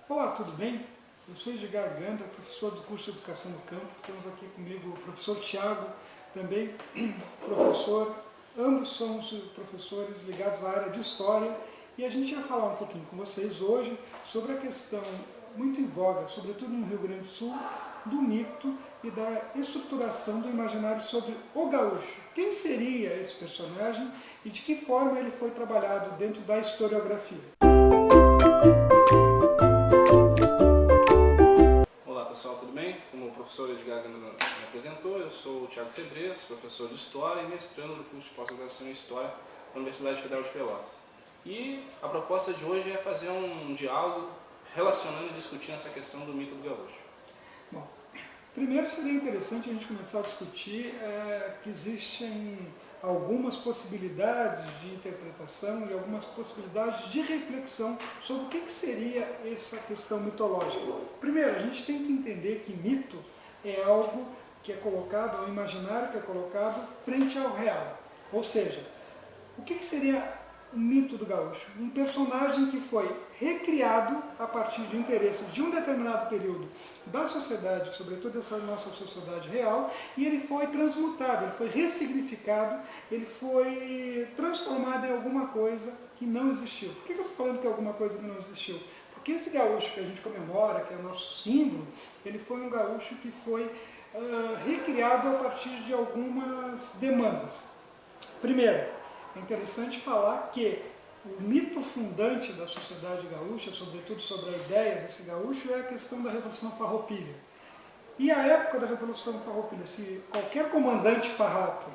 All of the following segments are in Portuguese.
Olá, tudo bem? Eu sou Edgar Ganda, professor do curso de Educação no Campo. Temos aqui comigo o professor Tiago, também professor. Ambos somos professores ligados à área de História e a gente vai falar um pouquinho com vocês hoje sobre a questão muito em voga, sobretudo no Rio Grande do Sul, do mito e da estruturação do imaginário sobre o gaúcho. Quem seria esse personagem e de que forma ele foi trabalhado dentro da historiografia? Olá pessoal, tudo bem? Como o professor Edgar Ganda me apresentou, eu sou o Tiago Cedrez, professor de História e mestrando no curso de pós-graduação em História da Universidade Federal de Pelotas. E a proposta de hoje é fazer um diálogo relacionando e discutindo essa questão do mito do gaúcho. Bom, primeiro seria interessante a gente começar a discutir que existem algumas possibilidades de interpretação e algumas possibilidades de reflexão sobre o que seria essa questão mitológica. Primeiro, a gente tem que entender que mito é algo que é colocado, é um imaginário que é colocado frente ao real. Ou seja, o que seria o mito do gaúcho? Um personagem que foi recriado a partir de interesses de um determinado período da sociedade, sobretudo dessa nossa sociedade real, e ele foi transmutado, ele foi ressignificado, ele foi transformado em alguma coisa que não existiu. Por que eu estou falando que é alguma coisa que não existiu? Porque esse gaúcho que a gente comemora, que é o nosso símbolo, ele foi um gaúcho que foi recriado a partir de algumas demandas. Primeiro, é interessante falar que o mito fundante da sociedade gaúcha, sobretudo sobre a ideia desse gaúcho, é a questão da Revolução Farroupilha. E a época da Revolução Farroupilha, se qualquer comandante farrapo,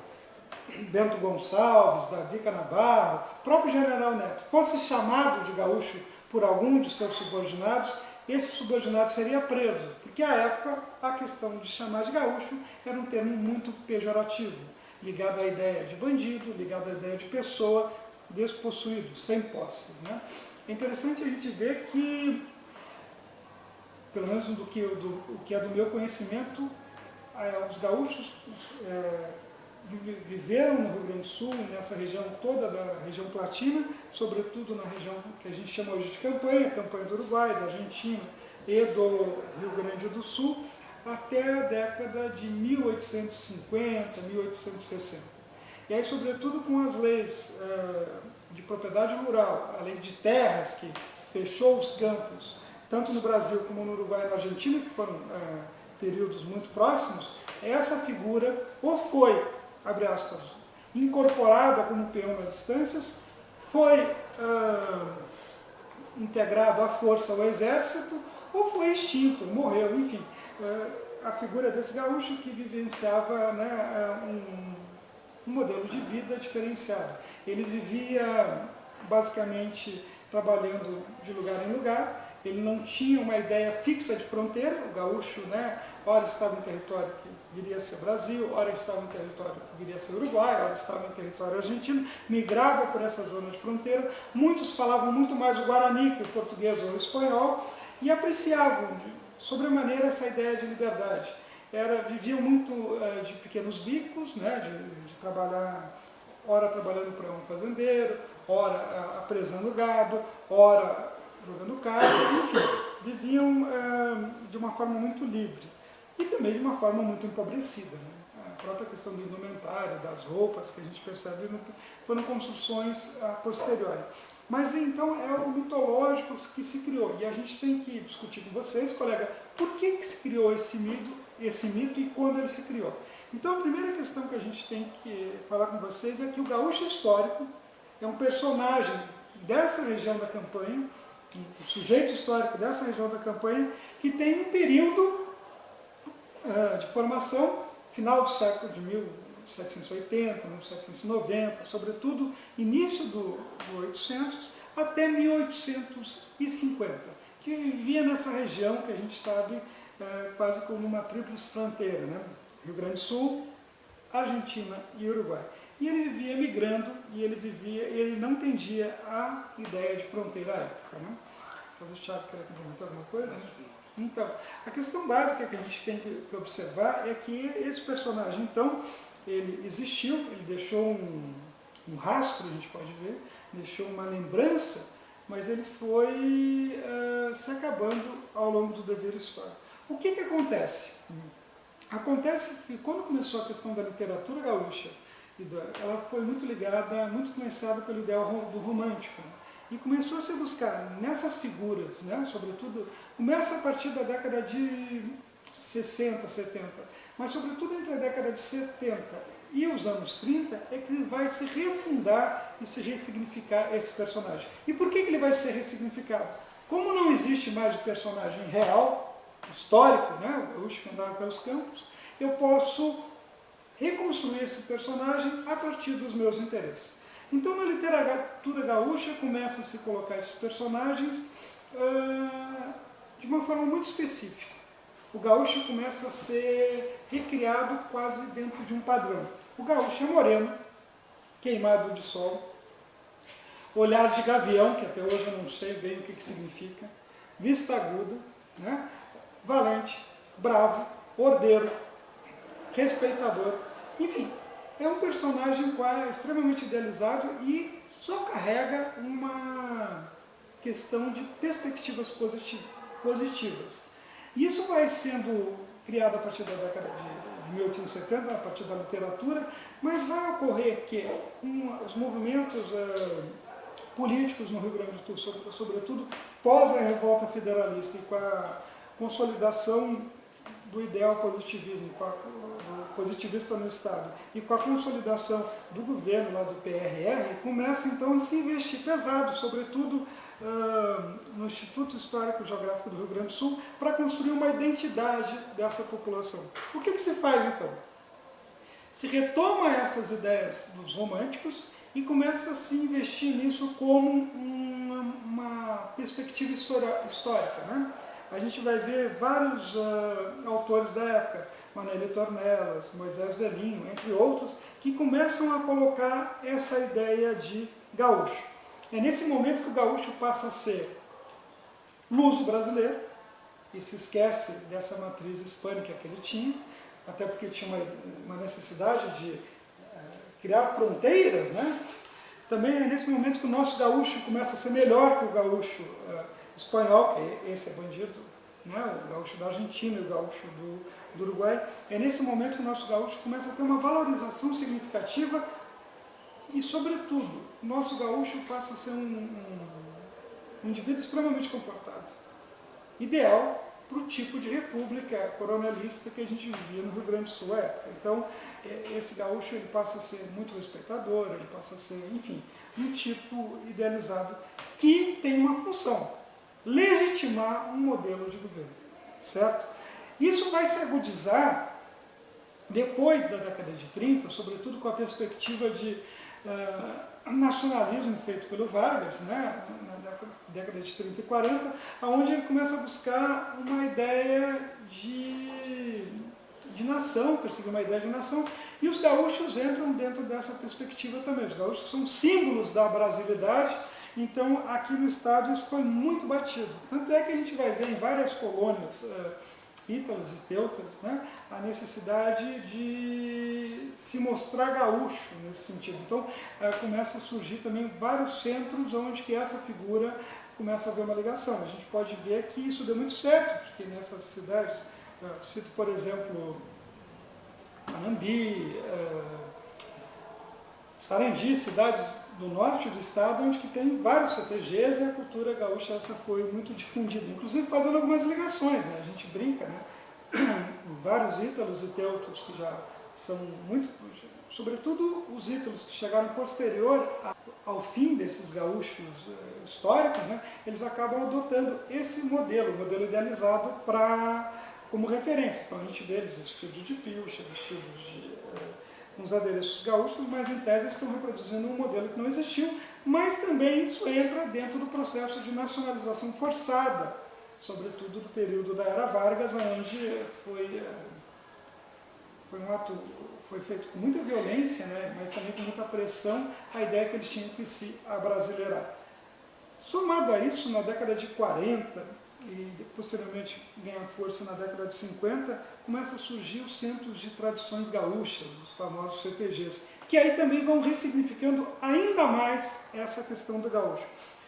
Bento Gonçalves, Davi Canabarro, próprio General Neto, fosse chamado de gaúcho por algum de seus subordinados, esse subordinado seria preso, porque à época a questão de chamar de gaúcho era um termo muito pejorativo, ligado à ideia de bandido, ligado à ideia de pessoa despossuído, sem posses. Né? É interessante a gente ver que, pelo menos o que é do meu conhecimento, os gaúchos viveram no Rio Grande do Sul, nessa região toda da região platina, sobretudo na região que a gente chama hoje de Campanha do Uruguai, da Argentina e do Rio Grande do Sul, até a década de 1850, 1860. E aí, sobretudo com as leis de propriedade rural, a lei de terras que fechou os campos, tanto no Brasil como no Uruguai e na Argentina, que foram períodos muito próximos, essa figura ou foi, abre aspas, incorporada como peão nas estâncias, foi integrado à força ao exército, ou foi extinto, morreu, enfim. A figura desse gaúcho que vivenciava um modelo de vida diferenciado. Ele vivia basicamente trabalhando de lugar em lugar, ele não tinha uma ideia fixa de fronteira. O gaúcho, ora estava em território que viria a ser Brasil, ora estava em território que viria a ser Uruguai, ora estava em território argentino, migrava por essa zona de fronteira. Muitos falavam muito mais o guarani que o português ou o espanhol e apreciavam sobremaneira essa ideia de liberdade. Viviam muito de pequenos bicos, de trabalhar, ora trabalhando para um fazendeiro, ora apresando gado, ora jogando carta, enfim, viviam de uma forma muito livre e também de uma forma muito empobrecida. A própria questão do indumentário, das roupas que a gente percebe foram construções a posteriori. Mas então é o mitológico que se criou. E a gente tem que discutir com vocês, colega, por que se criou esse mito e quando ele se criou. Então a primeira questão que a gente tem que falar com vocês é que o gaúcho histórico é um personagem dessa região da campanha, um sujeito histórico dessa região da campanha, que tem um período de formação, final do século de 1780, 1790, sobretudo início do 800 até 1850, que vivia nessa região que a gente sabe quase como uma tríplice fronteira, Rio Grande do Sul, Argentina e Uruguai. E ele vivia migrando e ele não entendia a ideia de fronteira à época. Talvez o Thiago queira complementar alguma coisa? Então, a questão básica que a gente tem que observar é que esse personagem, então, ele existiu, ele deixou um rastro, a gente pode ver, deixou uma lembrança mas ele foi se acabando ao longo do dever histórico. O que acontece? Acontece que quando começou a questão da literatura gaúcha, ela foi muito ligada, muito influenciada pelo ideal do romântico, né? E começou a se buscar nessas figuras, né? Sobretudo, começa a partir da década de 60, 70, mas sobretudo entre a década de 70 e os anos 30 é que vai se refundar e se ressignificar esse personagem. E por que ele vai ser ressignificado? Como não existe mais o personagem real, histórico, né? O gaúcho que andava pelos campos, eu posso reconstruir esse personagem a partir dos meus interesses. Então, na literatura gaúcha, começa a se colocar esses personagens de uma forma muito específica. O gaúcho começa a ser recriado quase dentro de um padrão. O gaúcho é moreno, queimado de sol, olhar de gavião, que até hoje eu não sei bem o que significa, vista aguda, né? Valente, bravo, ordeiro, respeitador, enfim, é um personagem extremamente idealizado e só carrega uma questão de perspectivas positivas. Isso vai sendo criado a partir da década de 1870, a partir da literatura, mas vai ocorrer que os movimentos políticos no Rio Grande do Sul, sobretudo pós a revolta federalista e com a consolidação do ideal positivismo, do positivista no Estado, e com a consolidação do governo lá do PRR, começa então a se investir pesado, sobretudo no Instituto Histórico e Geográfico do Rio Grande do Sul, para construir uma identidade dessa população. O que se faz então? Se retoma essas ideias dos românticos e começa a se investir nisso como uma perspectiva histórica, né? A gente vai ver vários autores da época, Manelito Ornelas, Moisés Velhinho, entre outros, que começam a colocar essa ideia de gaúcho. É nesse momento que o gaúcho passa a ser luso-brasileiro, e se esquece dessa matriz hispânica que ele tinha, até porque tinha uma necessidade de criar fronteiras, né? Também é nesse momento que o nosso gaúcho começa a ser melhor que o gaúcho espanhol, que esse é bandido, né? O gaúcho da Argentina e o gaúcho do Uruguai. É nesse momento que o nosso gaúcho começa a ter uma valorização significativa e, sobretudo, o nosso gaúcho passa a ser um indivíduo extremamente comportado, ideal para o tipo de república coronelista que a gente vivia no Rio Grande do Sul à época. Então, esse gaúcho ele passa a ser muito respeitador, ele passa a ser, enfim, um tipo idealizado que tem uma função: legitimar um modelo de governo, certo? Isso vai se agudizar depois da década de 30, sobretudo com a perspectiva de nacionalismo feito pelo Vargas, né, na década de 30 e 40, onde ele começa a buscar uma ideia de nação, perseguir uma ideia de nação, e os gaúchos entram dentro dessa perspectiva também. Os gaúchos são símbolos da brasilidade, então aqui no estado isso foi muito batido. Tanto é que a gente vai ver em várias colônias ítalas e teutas, né, a necessidade de se mostrar gaúcho nesse sentido. Então começa a surgir também vários centros onde que essa figura começa a haver uma ligação. A gente pode ver que isso deu muito certo, porque nessas cidades, cito por exemplo Anambi, Sarandi, cidades do norte do estado, onde que tem vários CTGs, e a cultura gaúcha essa foi muito difundida, inclusive fazendo algumas ligações, né? A gente brinca, né? Vários ítalos e teutos que já são muito, sobretudo os ítalos que chegaram posterior ao fim desses gaúchos históricos, né? Eles acabam adotando esse modelo, o modelo idealizado como referência. Então a gente vê eles vestidos de pilcha, vestidos de uns adereços gaúchos, mas em tese eles estão reproduzindo um modelo que não existiu, mas também isso entra dentro do processo de nacionalização forçada, sobretudo do período da Era Vargas, onde foi um ato, foi feito com muita violência, né, mas também com muita pressão, a ideia que eles tinham que se abrasileirar. Somado a isso, na década de 40, e posteriormente ganha força na década de 50, começa a surgir os centros de tradições gaúchas, os famosos CTGs, que aí também vão ressignificando ainda mais essa questão do gaúcho.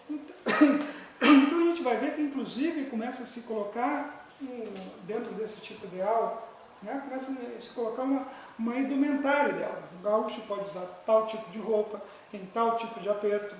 Então a gente vai ver que, inclusive, começa a se colocar, dentro desse tipo de aula, né, começa a se colocar uma indumentária dela. O gaúcho pode usar tal tipo de roupa, tem tal tipo de aperto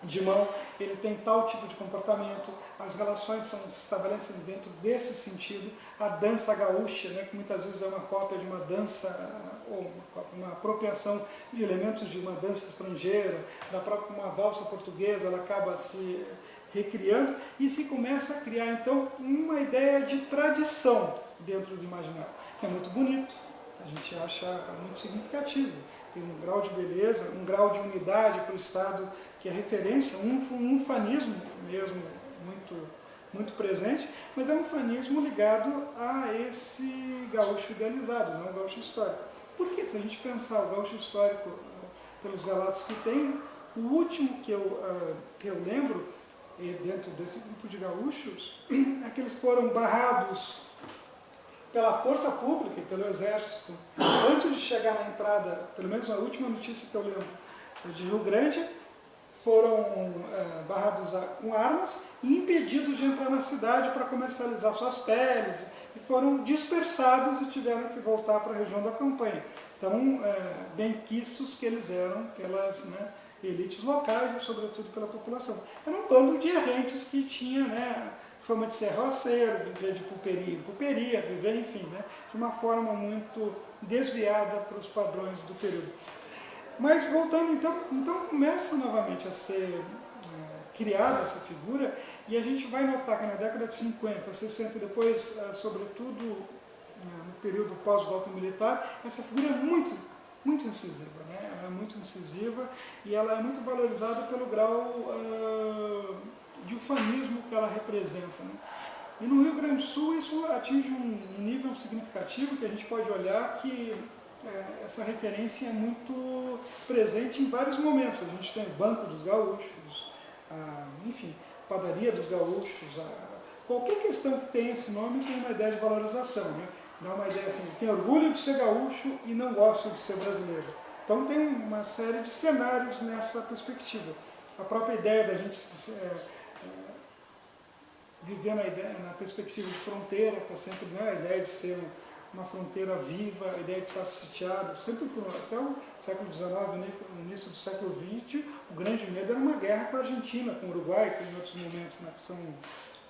de mão, ele tem tal tipo de comportamento, as relações se estabelecem dentro desse sentido. A dança gaúcha, né, que muitas vezes é uma cópia de uma dança, ou uma apropriação de elementos de uma dança estrangeira, da própria uma valsa portuguesa, ela acaba se recriando e se começa a criar, então, uma ideia de tradição dentro do imaginário, que é muito bonito, a gente acha muito significativo, tem um grau de beleza, um grau de unidade para o Estado, que é referência, um ufanismo mesmo muito presente, mas é um ufanismo ligado a esse gaúcho idealizado, não o gaúcho histórico. Porque se a gente pensar o gaúcho histórico, pelos relatos que tem, o último que eu lembro, dentro desse grupo de gaúchos, é que eles foram barrados pela força pública e pelo exército, antes de chegar na entrada, pelo menos a última notícia que eu lembro, de Rio Grande, foram barrados com armas e impedidos de entrar na cidade para comercializar suas peles, e foram dispersados e tiveram que voltar para a região da campanha. Então, benquistos que eles eram pelas elites locais e, sobretudo, pela população. Era um bando de errantes que tinha fama de ser roceiro, viver de pulperia em pulperia, viver, enfim, de uma forma muito desviada para os padrões do período. Mas, voltando, então começa novamente a ser criada essa figura, e a gente vai notar que na década de 50, 60 e depois, sobretudo, no período pós-golpe militar, essa figura é muito incisiva, ela é muito incisiva e ela é muito valorizada pelo grau de ufanismo que ela representa. E no Rio Grande do Sul isso atinge um nível significativo que a gente pode olhar que essa referência é muito presente em vários momentos. A gente tem o Banco dos Gaúchos, enfim, Padaria dos Gaúchos, qualquer questão que tenha esse nome tem uma ideia de valorização, dá uma ideia assim, tem orgulho de ser gaúcho e não gosto de ser brasileiro. Então tem uma série de cenários nessa perspectiva. A própria ideia da gente viver na perspectiva de fronteira, está sempre a ideia de ser uma fronteira viva, a ideia de estar sitiado, sempre até o século XIX, no início do século XX, o grande medo era uma guerra com a Argentina, com o Uruguai, que em outros momentos, que são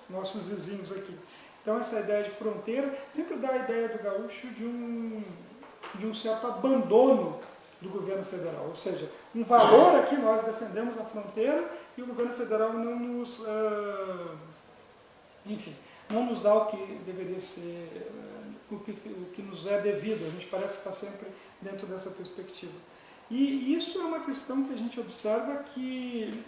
nossos vizinhos aqui. Então essa ideia de fronteira sempre dá a ideia do gaúcho de um certo abandono do governo federal, ou seja, um valor aqui, nós defendemos a fronteira e o governo federal não nos, não nos dá o que deveria ser, o que nos é devido, a gente parece estar sempre dentro dessa perspectiva. E isso é uma questão que a gente observa que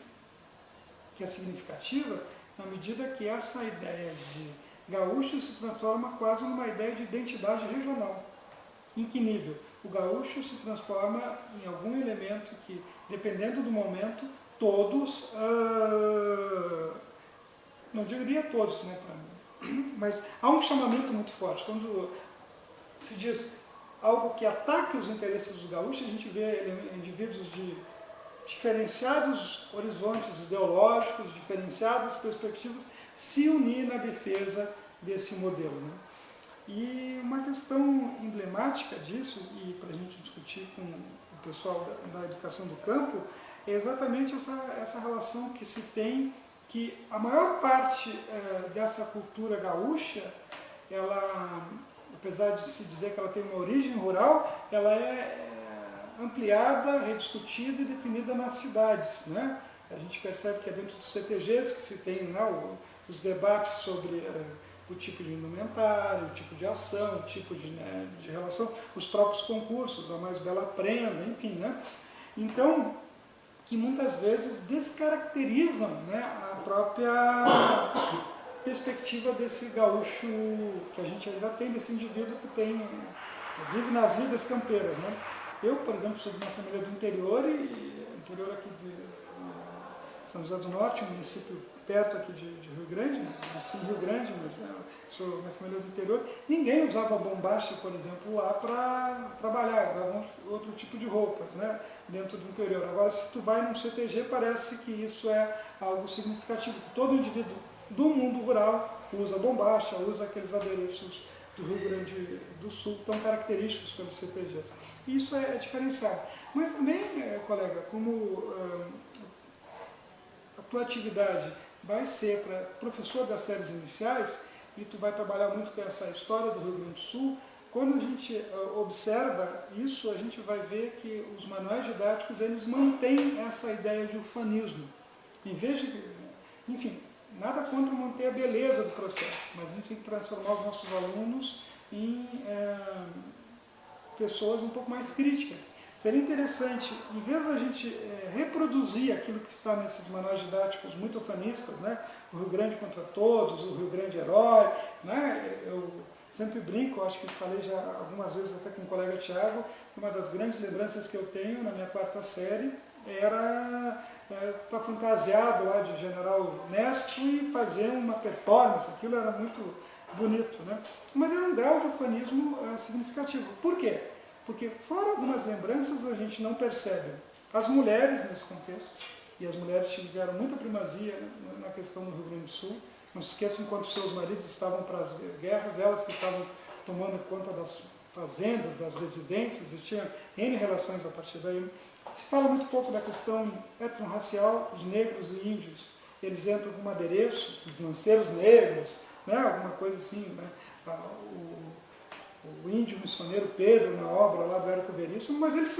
é significativa na medida que essa ideia de gaúcho se transforma quase numa ideia de identidade regional. Em que nível? O gaúcho se transforma em algum elemento que, dependendo do momento, todos, não diria todos, mas há um chamamento muito forte. Quando se diz algo que ataque os interesses dos gaúchos, a gente vê indivíduos de diferenciados horizontes ideológicos, diferenciadas perspectivas, se unir na defesa desse modelo. E uma questão emblemática disso, e para a gente discutir com o pessoal da educação do campo, é exatamente essa relação que se tem, que a maior parte dessa cultura gaúcha, ela, apesar de se dizer que ela tem uma origem rural, ela é ampliada, rediscutida e definida nas cidades. A gente percebe que é dentro dos CTGs que se tem os debates sobre o tipo de indumentário, o tipo de ação, o tipo de relação, os próprios concursos, a mais bela prenda, enfim. Então, que muitas vezes descaracterizam a própria perspectiva desse gaúcho que a gente ainda tem, desse indivíduo que vive nas vidas campeiras. Eu, por exemplo, sou de uma família do interior, interior aqui de São José do Norte, um município perto aqui de Rio Grande, né? Nasci em Rio Grande, mas sou minha família do interior, ninguém usava bombacha, por exemplo, lá para trabalhar, usava outro tipo de roupas, né? Dentro do interior. Agora, se tu vai num CTG, parece que isso é algo significativo. Todo indivíduo do mundo rural usa bombacha, usa aqueles adereços do Rio Grande do Sul, tão característicos pelos CTGs. Isso é diferenciado. Mas também, colega, como a tua atividade vai ser para professor das séries iniciais, e tu vai trabalhar muito com essa história do Rio Grande do Sul, quando a gente observa isso, a gente vai ver que os manuais didáticos, eles mantêm essa ideia de ufanismo. Em vez de, enfim, nada contra manter a beleza do processo, mas a gente tem que transformar os nossos alunos em pessoas um pouco mais críticas. Seria interessante, em vez da gente reproduzir aquilo que está nesses manuais didáticos muito ufanistas, né? O Rio Grande contra todos, o Rio Grande herói, né? Eu sempre brinco, acho que falei já algumas vezes até com o colega Tiago, que uma das grandes lembranças que eu tenho na minha 4ª série era estar fantasiado lá de General Nestro e fazer uma performance, aquilo era muito bonito, né? Mas era um grau de ufanismo significativo. Por quê? Porque fora algumas lembranças a gente não percebe. As mulheres nesse contexto, e as mulheres tiveram muita primazia na questão do Rio Grande do Sul, não se esqueçam, enquanto seus maridos estavam para as guerras, elas que estavam tomando conta das fazendas, das residências, e tinham N relações a partir daí. Se fala muito pouco da questão etnorracial, os negros e índios, eles entram como adereço, os lanceiros negros, né, alguma coisa assim, né, o índio missioneiro Pedro na obra lá do Érico Veríssimo, mas eles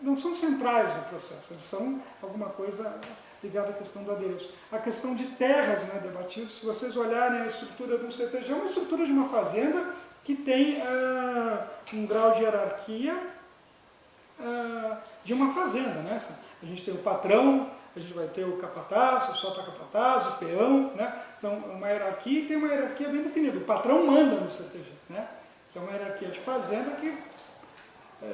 não são centrais do processo, eles são alguma coisa ligada à questão do adereço. A questão de terras, né, debatido, se vocês olharem a estrutura do CTG, é uma estrutura de uma fazenda que tem um grau de hierarquia de uma fazenda, né? A gente tem o patrão, a gente vai ter o capataz, o sota-capataz, o peão, né? São uma hierarquia e tem uma hierarquia bem definida. O patrão manda no CTG, né? Que é uma hierarquia de fazenda que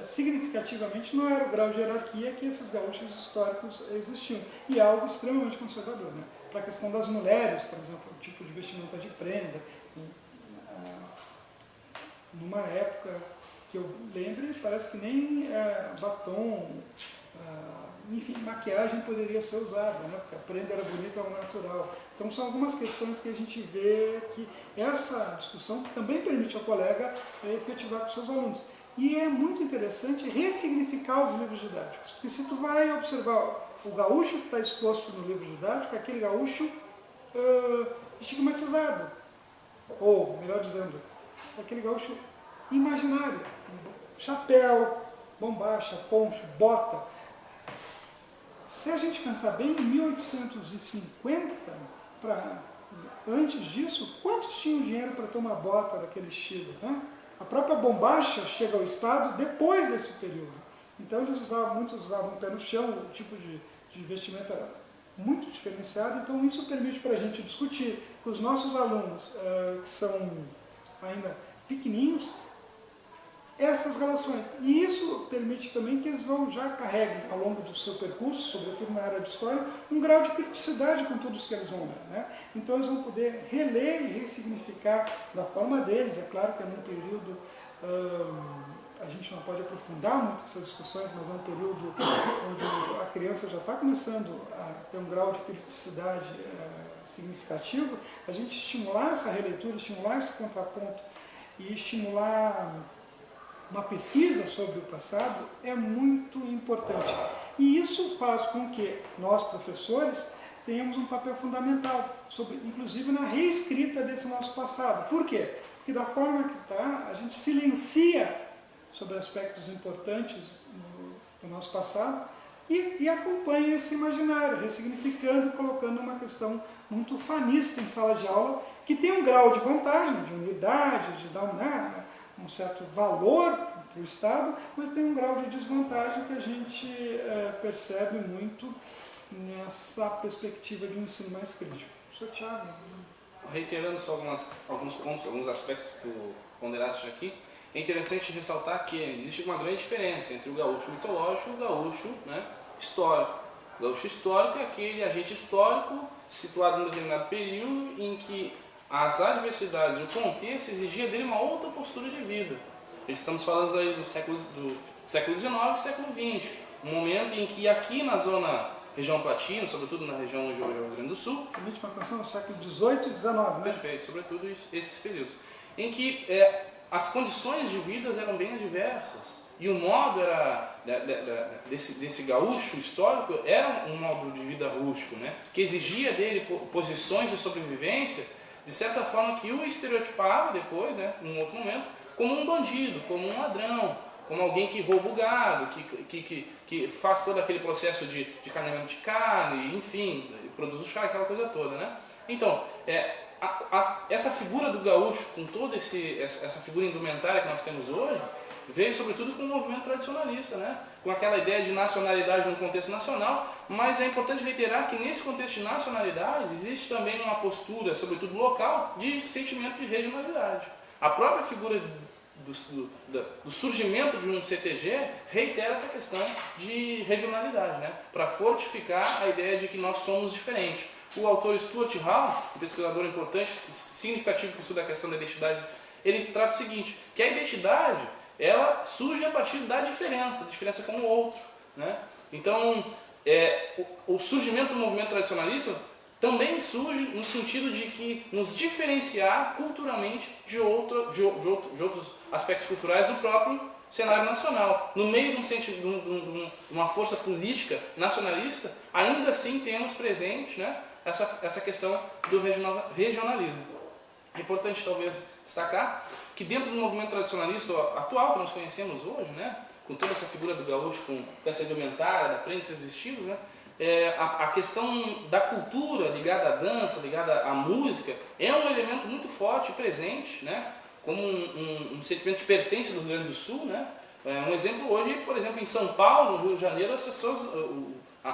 significativamente não era o grau de hierarquia que esses gaúchos históricos existiam. E é algo extremamente conservador, né? Para a questão das mulheres, por exemplo, o tipo de vestimenta de prenda. Numa época que eu lembre, parece que nem batom, enfim, maquiagem poderia ser usada, né? Porque a prenda era bonita ao natural. Então são algumas questões que a gente vê que essa discussão também permite ao colega efetivar com seus alunos. E é muito interessante ressignificar os livros didáticos, porque se tu vai observar o gaúcho que está exposto no livro didático, é aquele gaúcho estigmatizado, ou, melhor dizendo, aquele gaúcho imaginário, chapéu, bombacha, poncho, bota. Se a gente pensar bem, em 1850, antes disso, quantos tinham dinheiro para ter uma bota daquele estilo, né? A própria bombacha chega ao Estado depois desse período. Então muitos usavam pé no chão, o tipo de vestimenta era muito diferenciado, então isso permite para a gente discutir com os nossos alunos, que são ainda pequenininhos, essas relações. E isso permite também que eles já carreguem ao longo do seu percurso, sobretudo na área de história, um grau de criticidade com tudo isso que eles vão ler, né? Então eles vão poder reler e ressignificar da forma deles. É claro que é num período, a gente não pode aprofundar muito essas discussões, mas é um período onde a criança já está começando a ter um grau de criticidade significativo. A gente estimular essa releitura, estimular esse contraponto e estimular uma pesquisa sobre o passado é muito importante. E isso faz com que nós, professores, tenhamos um papel fundamental, inclusive na reescrita desse nosso passado. Por quê? Porque da forma que está, a gente silencia sobre aspectos importantes do nosso passado e acompanha esse imaginário, ressignificando e colocando uma questão muito ufanista em sala de aula, que tem um grau de vantagem, de unidade, de dar um certo valor para o Estado, mas tem um grau de desvantagem que a gente percebe muito nessa perspectiva de um ensino mais crítico. Professor Tiago. Reiterando só alguns pontos, alguns aspectos que tu ponderaste aqui, é interessante ressaltar que existe uma grande diferença entre o gaúcho mitológico e o gaúcho, né, histórico. O gaúcho histórico é aquele agente histórico situado em um determinado período em que as adversidades e o contexto exigia dele uma outra postura de vida. Estamos falando aí do século XIX e século XX, um momento em que aqui na região platina, sobretudo na região do Rio Grande do Sul, permite uma canção no século XVIII e XIX, né? Perfeito, sobretudo esses períodos, em que as condições de vida eram bem adversas e o modo desse gaúcho histórico era um modo de vida rústico, né? Que exigia dele posições de sobrevivência, de certa forma que o estereotipava depois, né, num outro momento, como um bandido, como um ladrão, como alguém que rouba o gado, que faz todo aquele processo de carneamento de carne, enfim, produz o chá, aquela coisa toda, né? Então, essa figura do gaúcho, com toda essa figura indumentária que nós temos hoje, veio sobretudo com o movimento tradicionalista, né? Com aquela ideia de nacionalidade no contexto nacional, mas é importante reiterar que nesse contexto de nacionalidade existe também uma postura, sobretudo local, de sentimento de regionalidade. A própria figura do surgimento de um CTG reitera essa questão de regionalidade, né? Para fortificar a ideia de que nós somos diferentes. O autor Stuart Hall, um pesquisador importante, significativo que estuda a questão da identidade, ele trata o seguinte, que a identidade ela surge a partir da diferença com o outro, né? Então, o surgimento do movimento tradicionalista também surge no sentido de que nos diferenciar culturalmente de outros aspectos culturais do próprio cenário nacional. No meio de uma força política nacionalista, ainda assim temos presente, né, essa questão do regionalismo. É importante talvez destacar que dentro do movimento tradicionalista atual que nós conhecemos hoje, né, com toda essa figura do gaúcho, com essa indumentária, da prensa, esses estilos, né, a questão da cultura ligada à dança, ligada à música, é um elemento muito forte e presente, né, como um sentimento de pertença do Rio Grande do Sul, né. Um exemplo hoje, por exemplo, em São Paulo, no Rio de Janeiro, as pessoas, a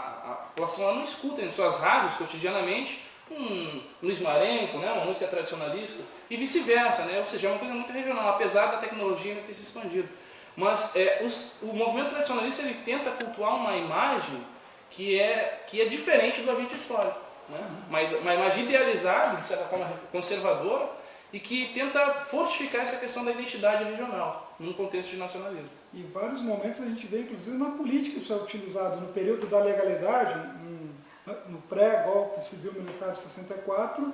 população lá não escuta em suas rádios cotidianamente um Luiz Marenco, né, uma música tradicionalista, e vice-versa, né, ou seja, é uma coisa muito regional, apesar da tecnologia ainda ter se expandido. Mas o movimento tradicionalista ele tenta cultuar uma imagem que é diferente do agente histórico, né? Uma imagem idealizada, de certa forma conservadora, e que tenta fortificar essa questão da identidade regional, num contexto de nacionalismo. Em vários momentos a gente vê, inclusive na política, isso é utilizado no período da legalidade, no pré-golpe civil-militar de 64,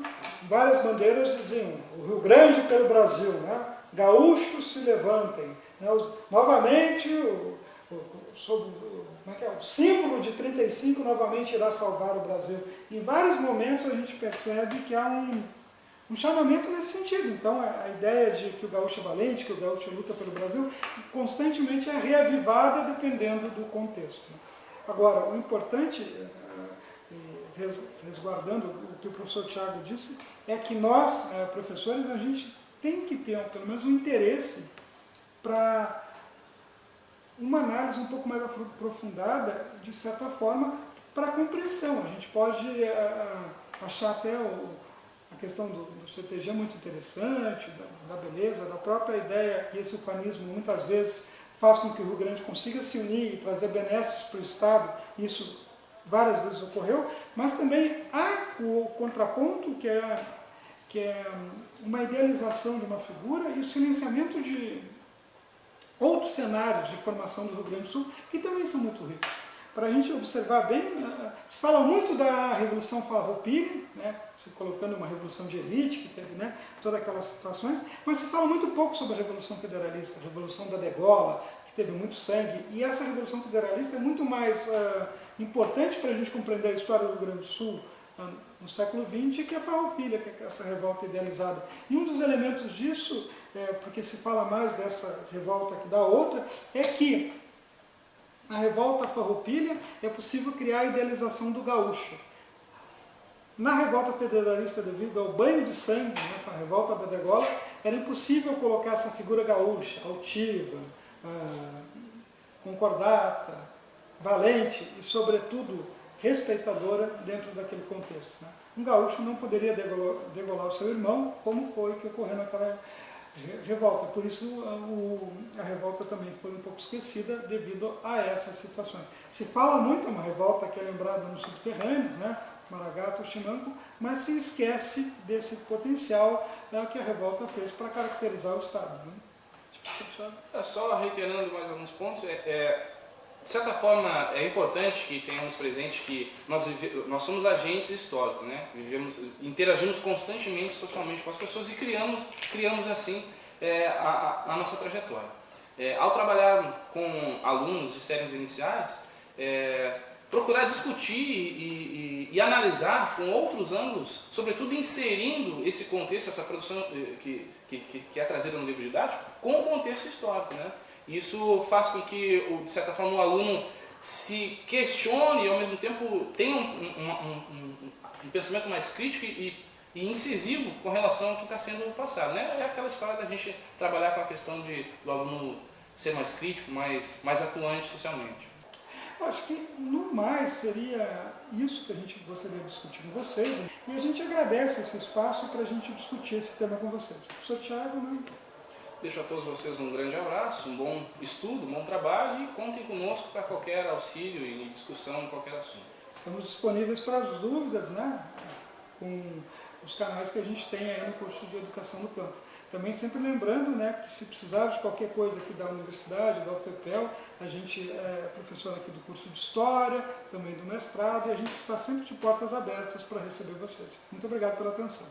várias bandeiras diziam o Rio Grande pelo Brasil, né? Gaúchos se levantem, né? Novamente o símbolo de 35 novamente irá salvar o Brasil. Em vários momentos a gente percebe que há um chamamento nesse sentido. Então a ideia de que o gaúcho é valente, que o gaúcho luta pelo Brasil, constantemente é reavivada dependendo do contexto. Agora, o importante, resguardando o que o professor Tiago disse, é que nós, professores, a gente tem que ter pelo menos um interesse para uma análise um pouco mais aprofundada, de certa forma, para a compreensão. A gente pode achar até a questão do CTG muito interessante, da beleza, da própria ideia que esse ufanismo muitas vezes faz com que o Rio Grande consiga se unir e trazer benesses para o Estado. Isso várias vezes ocorreu, mas também há o contraponto que é uma idealização de uma figura e o silenciamento de outros cenários de formação do Rio Grande do Sul, que também são muito ricos. Para a gente observar bem, se fala muito da Revolução Farroupilha, né, se colocando uma revolução de elite, que teve, né, todas aquelas situações, mas se fala muito pouco sobre a Revolução Federalista, a Revolução da Degola, que teve muito sangue, e essa Revolução Federalista é muito mais importante para a gente compreender a história do Rio Grande do Sul no século XX, que é a Farroupilha, que é essa revolta idealizada. E um dos elementos disso, porque se fala mais dessa revolta que da outra, é que a revolta Farroupilha é possível criar a idealização do gaúcho. Na revolta federalista, devido ao banho de sangue, né, a revolta da Degola, era impossível colocar essa figura gaúcha, altiva, concordata, valente e, sobretudo, respeitadora dentro daquele contexto, né? Um gaúcho não poderia degolar o seu irmão, como foi que ocorreu revolta. Por isso a revolta também foi um pouco esquecida devido a essas situações. Se fala muito, é uma revolta que é lembrada nos subterrâneos, né? Maragato, Chimanco, mas se esquece desse potencial que a revolta fez para caracterizar o Estado. Né? Só reiterando mais alguns pontos, de certa forma é importante que tenhamos presente que nós somos agentes históricos, né? Interagimos constantemente socialmente com as pessoas e criamos assim a nossa trajetória. Ao trabalhar com alunos de séries iniciais, procurar discutir e analisar com outros ângulos, sobretudo inserindo esse contexto, essa produção que é trazida no livro didático, com o contexto histórico, né? Isso faz com que, de certa forma, o aluno se questione e, ao mesmo tempo, tenha um pensamento mais crítico e incisivo com relação ao que está sendo passado, né? É aquela história da gente trabalhar com a questão do aluno ser mais crítico, mais atuante socialmente. Acho que, no mais, seria isso que a gente gostaria de discutir com vocês. E a gente agradece esse espaço para a gente discutir esse tema com vocês. Professor Thiago, né? Deixo a todos vocês um grande abraço, um bom estudo, um bom trabalho e contem conosco para qualquer auxílio e discussão em qualquer assunto. Estamos disponíveis para as dúvidas, né? Com os canais que a gente tem aí no curso de Educação no Campo. Também sempre lembrando, né, que se precisar de qualquer coisa aqui da universidade, da UFPEL, a gente é professor aqui do curso de História, também do mestrado, e a gente está sempre de portas abertas para receber vocês. Muito obrigado pela atenção.